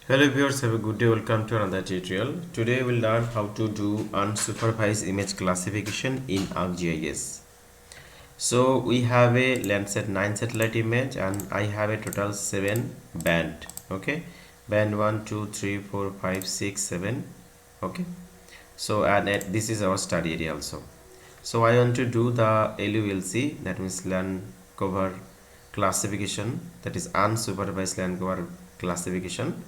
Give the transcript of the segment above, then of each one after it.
Hello viewers, have a good day. Welcome to another tutorial. Today we'll learn how to do unsupervised image classification in ArcGIS. So we have a Landsat 9 satellite image and I have a total 7 band. Okay, band 1, 2, 3, 4, 5, 6, 7. Okay, so this is our study area also. So I want to do the LULC, that means land cover classification, that is unsupervised land cover classification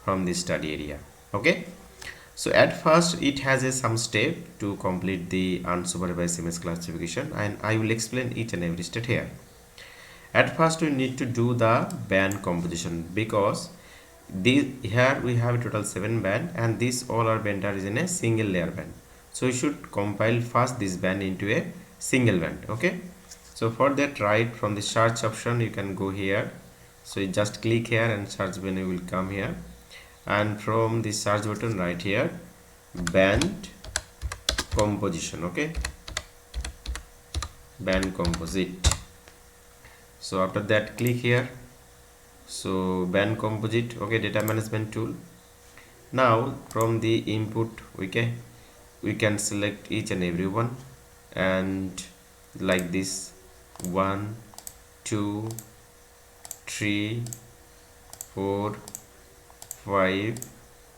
from this study area. Okay, so at first it has some step to complete the unsupervised image classification, and I will explain each and every step here. At first we need to do the band composition, because here we have a total 7 band and these all are band is in a single layer band. So you should compile first this band into a single band. Okay, so for that, right from the search option you can go here. So you just click here and search menu will come here, and from the search button right here, band composition. Okay, band composite. So after that, click here. So band composite. Okay, data management tool. Now from the input we can select each and every one, and like this 1 2 3 4 5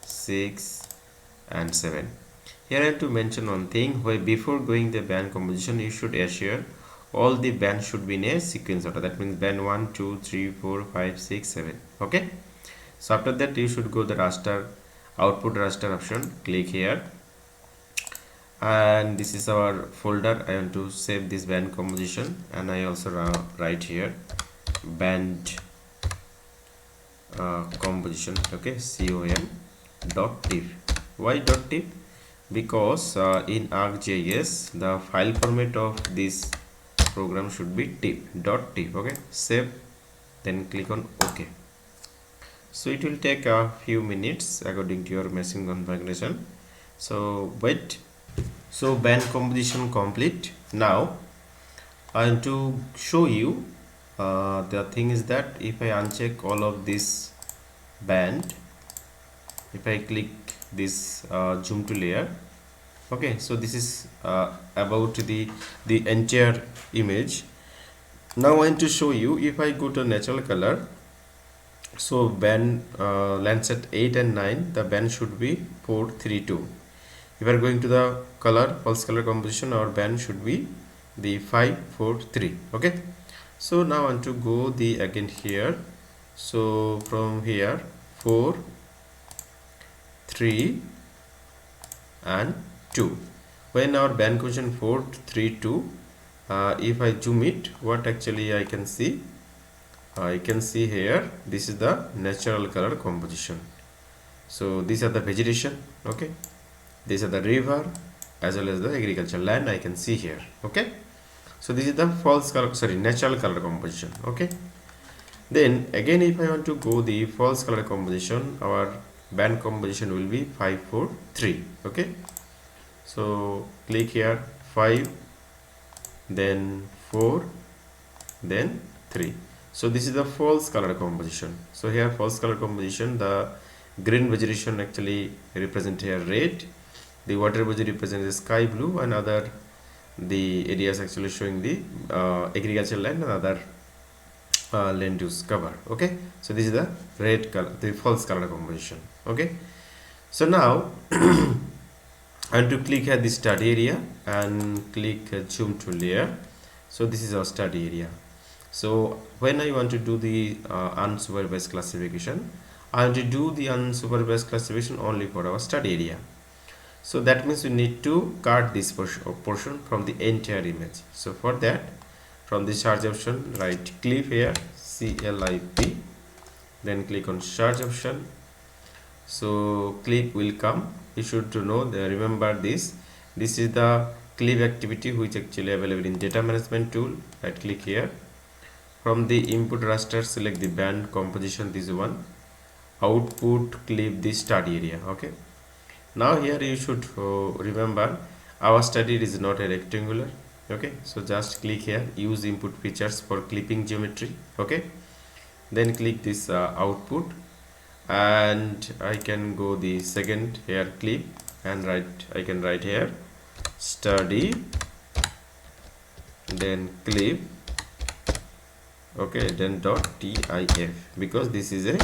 6 and 7. Here I have to mention one thing, where before going the band composition you should assure all the bands should be in a sequence order. That means band 1 2 3 4 5 6 7. Okay, so after that you should go the raster, output raster option, click here, and this is our folder. I want to save this band composition, and I also write here band composition. Okay, com.tif. Why .tif? Because in ArcGIS the file format of this program should be .tif. Okay, save, then click on OK. So it will take a few minutes according to your machine configuration. So wait. So band composition complete. Now I want to show you the thing is that if I uncheck all of this band, if I click this zoom to layer, okay, so this is about the entire image. Now I want to show you, if I go to natural color, so band Landsat 8 and 9, the band should be 432. If we are going to the color, false color composition, our band should be the 543. Okay, so now I want to go the again here. So from here 4 3 and 2, when our band composition 4 3 2, if I zoom it, what actually I can see, I can see here, this is the natural color composition. So these are the vegetation. Okay, these are the river as well as the agricultural land I can see here. Okay, so this is the false color, natural color composition. Okay, then again if I want to go the false color composition, our band composition will be 543. Okay, so click here 5, then 4, then 3. So this is the false color composition. So here false color composition, the green vegetation actually represent here red, the water body represents sky blue, and other the areas actually showing the agricultural land and other land use cover. Okay, so this is the red color, the false color composition. Okay, so now I want to click here the study area and click zoom to layer. So this is our study area. So when I want to do the unsupervised classification, I want to do the unsupervised classification only for our study area. So that means we need to cut this portion from the entire image. So for that, from the search option, right click here, CLIP, then click on search option. So clip will come. You should to know, remember this is the clip activity which actually available in data management tool. Right click here, from the input raster select the band composition, this one, output clip this study area. Okay, now here you should remember our study is not a rectangular. Okay, so just click here, use input features for clipping geometry. Okay, then click this output, and I can go the second here clip and I can write here study, then clip, okay, then .tif, because this is a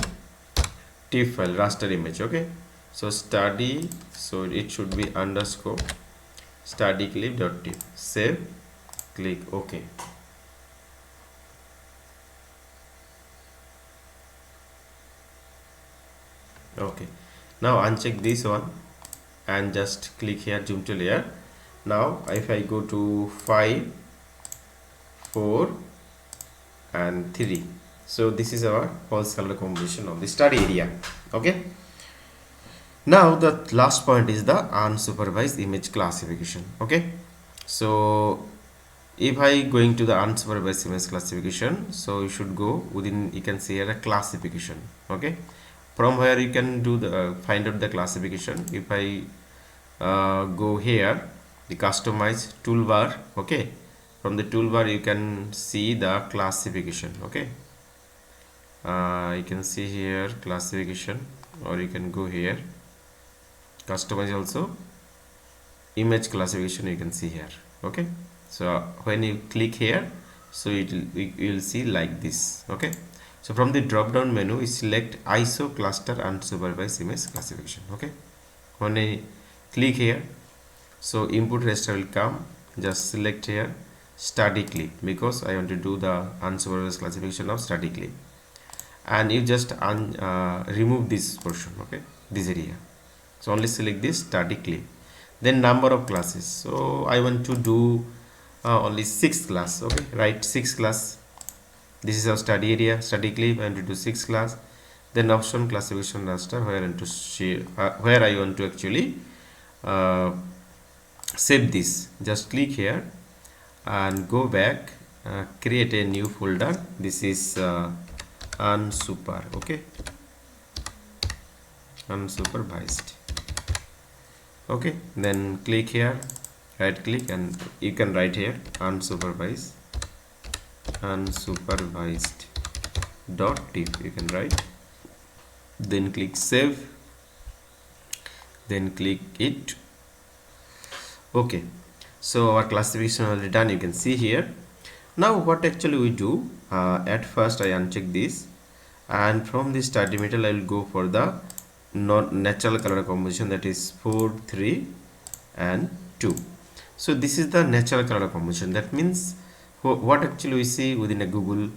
TIFF file, raster image. Okay, so study, so it should be underscore study clip.tif. Save, click OK. Okay, now uncheck this one and just click here zoom to layer. Now if I go to 5, 4 and 3, so this is our false color composition of the study area. Okay, now the last point is the unsupervised image classification. Okay, so if I going to the unsupervised image classification, so you should go within, you can see here a classification. Okay, from where you can do the find out the classification. If I go here the customize toolbar, okay, from the toolbar you can see the classification. Okay, you can see here classification, or you can go here customize also image classification, you can see here. Okay, so when you click here, so you will see like this. Okay, so from the drop down menu we select ISO cluster unsupervised image classification. Okay, when I click here, so input raster will come, just select here study clip, because I want to do the unsupervised classification of study clip, and you just remove this portion. Okay, this area, so only select this study clip. Then number of classes, so I want to do only 6 class. Okay, write 6 class. This is our study area, study clip. I want to do 6 class. Then option classification raster, where I want to share, where I want to actually save this. Just click here and go back, create a new folder. This is unsuper. Okay, unsupervised. Okay, then click here, right click, and you can write here unsupervised .tif, you can write, then click save, then click it. Okay, so our classification already done, you can see here. Now what actually we do, at first I uncheck this, and from this study metal I will go for the natural color composition, that is 4, 3 and 2. So this is the natural color composition. That means what actually we see within a Google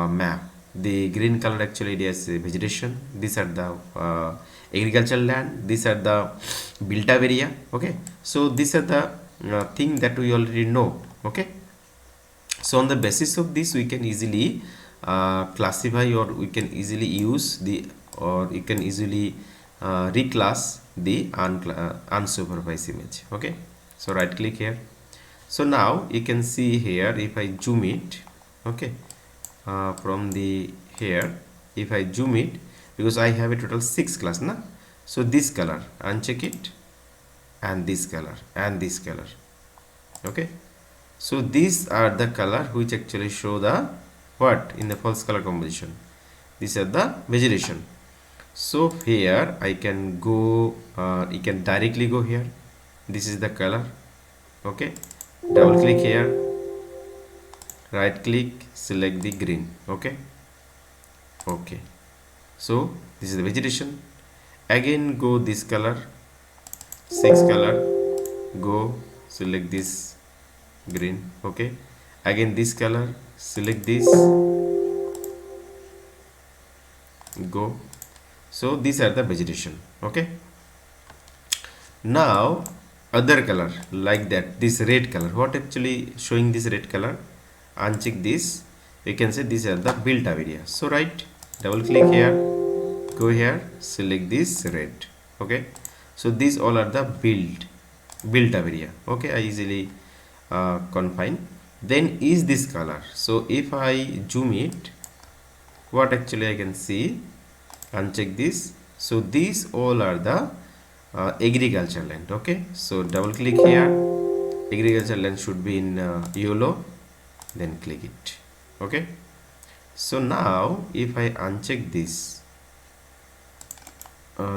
map, the green color actually it is vegetation, these are the agricultural land, these are the built up area. Okay, so these are the thing that we already know. Okay, so on the basis of this we can easily classify, or we can easily use the, or you can easily reclass the unsupervised image. Okay, so right click here. So now you can see here, if I zoom it, okay, from the here, if I zoom it, because I have a total 6 class na, so this color, uncheck it, and this color and this color. Okay, so these are the color which actually show the what in the false color composition. These are the vegetation. So here I can go, you can directly go here, this is the color. Okay, double click here, right click, select the green. Okay, okay, so this is the vegetation. Again go this color, 6 color, go select this green. Okay, again this color, select this, go. So these are the vegetation. Okay, now other color like that, this red color, what actually showing this red color, uncheck this, you can say these are the built up area. So right, double click here, go here, select this red. Okay, so these all are the built up area. Okay, I easily confine. Then is this color, so if I zoom it, what actually I can see, uncheck this, so these all are the agriculture land. Okay, so double click here, agriculture land should be in yellow, then click it. Okay, so now if I uncheck this,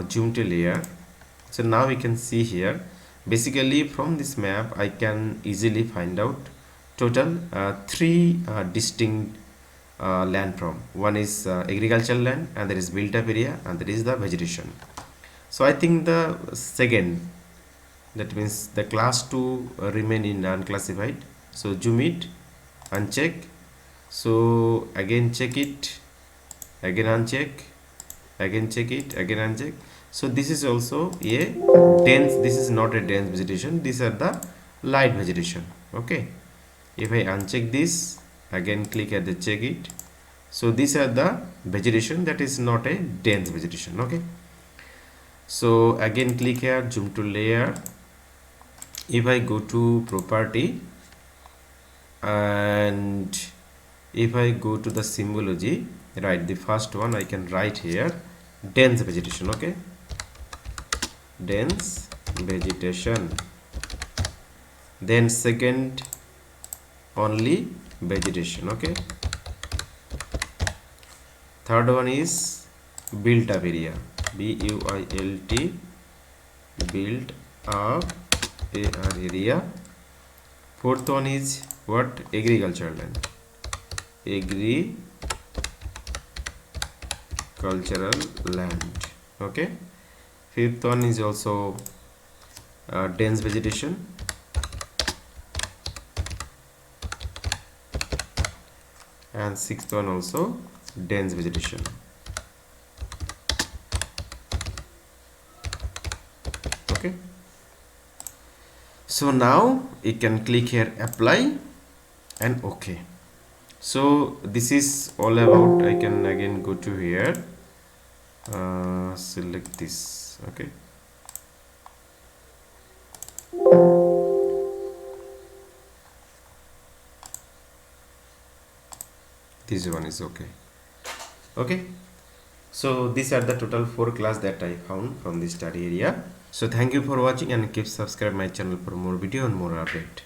zoom to layer. So now we can see here, basically from this map I can easily find out total three distinct land form. One is agricultural land, and there is built up area, and there is the vegetation. So I think the second, that means the class 2 remain in unclassified. So zoom it, uncheck, so again check it, again uncheck, again check it, again uncheck. So this is also a dense, this is not a dense vegetation, these are the light vegetation. Okay, if I uncheck this, again click at the check it, so these are the vegetation that is not a dense vegetation. Okay, so again click here, zoom to layer. If I go to property and if I go to the symbology, right, the first one I can write here dense vegetation. Okay, dense vegetation. Then second, only vegetation. Okay, third one is built up area, BUILT, built up area. Fourth one is what? Agricultural land, agricultural land. Okay, fifth one is also dense vegetation, and sixth one also dense vegetation. Okay, so now you can click here apply and OK. So this is all about. I can again go to here, select this. Okay, this one is okay. Okay, so these are the total 4 class that I found from this study area. So thank you for watching, and keep subscribe my channel for more video and more update.